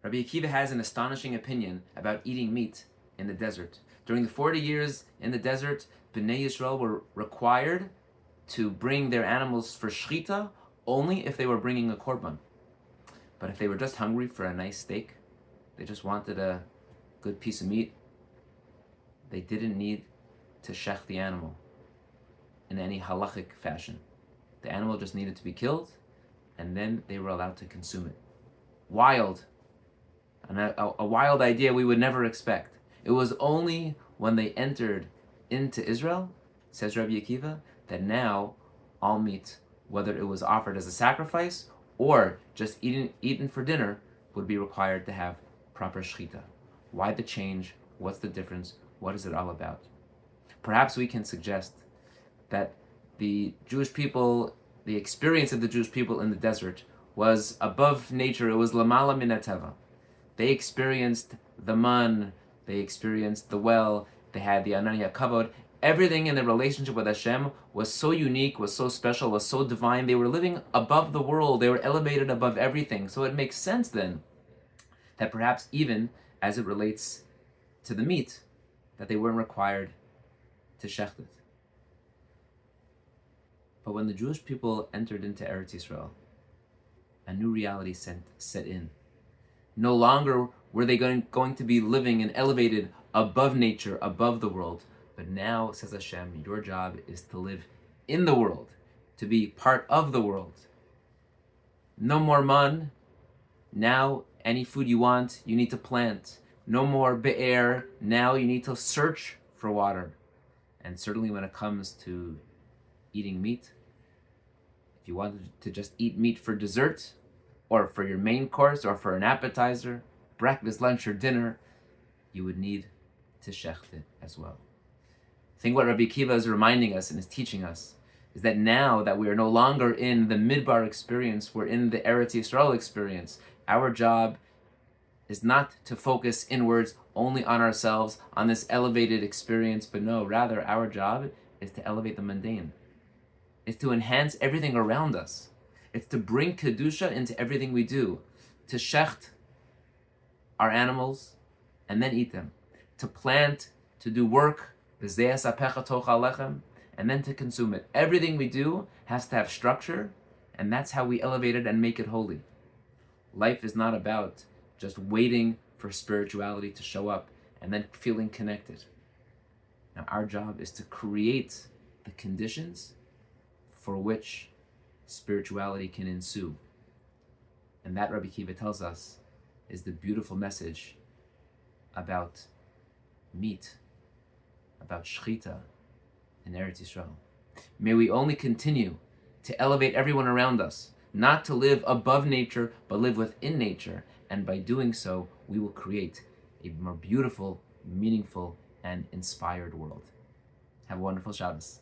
Rabbi Akiva has an astonishing opinion about eating meat in the desert. During the 40 years in the desert, Bnei Yisrael were required to bring their animals for Shechita only if they were bringing a korban. But if they were just hungry for a nice steak, they just wanted a good piece of meat, they didn't need to shech the animal in any halachic fashion. The animal just needed to be killed, and then they were allowed to consume it. Wild. A wild idea we would never expect. It was only when they entered into Israel, says Rabbi Akiva, that now all meat, whether it was offered as a sacrifice or just eaten for dinner, would be required to have proper shechita. Why the change? What's the difference? What is it all about? Perhaps we can suggest that the Jewish people, the experience of the Jewish people in the desert was above nature. It was lamala min hateva. They experienced the man, they experienced the well, they had the ananya kavod. Everything in their relationship with Hashem was so unique, was so special, was so divine. They were living above the world. They were elevated above everything. So it makes sense then that perhaps even as it relates to the meat, that they weren't required to shecht it. But when the Jewish people entered into Eretz Yisrael, a new reality set in. No longer were they going to be living and elevated above nature, above the world. But now, says Hashem, your job is to live in the world, to be part of the world. No more man. Now, any food you want, you need to plant. No more be'er. Now you need to search for water. And certainly when it comes to eating meat, if you wanted to just eat meat for dessert, or for your main course, or for an appetizer, breakfast, lunch, or dinner, you would need to shecht it as well. I think what Rabbi Akiva is reminding us and is teaching us is that now that we are no longer in the Midbar experience, we're in the Eretz Yisrael experience. Our job is not to focus inwards only on ourselves, on this elevated experience, but no, rather our job is to elevate the mundane. It's to enhance everything around us. It's to bring kedusha into everything we do, to shecht our animals and then eat them, to plant, to do work, and then to consume it. Everything we do has to have structure, and that's how we elevate it and make it holy. Life is not about just waiting for spirituality to show up and then feeling connected. Now our job is to create the conditions for which spirituality can ensue. And that, Rabbi Akiva tells us, is the beautiful message about meat, about Shechita in Eretz Yisrael. May we only continue to elevate everyone around us, not to live above nature, but live within nature. And by doing so, we will create a more beautiful, meaningful, and inspired world. Have a wonderful Shabbos.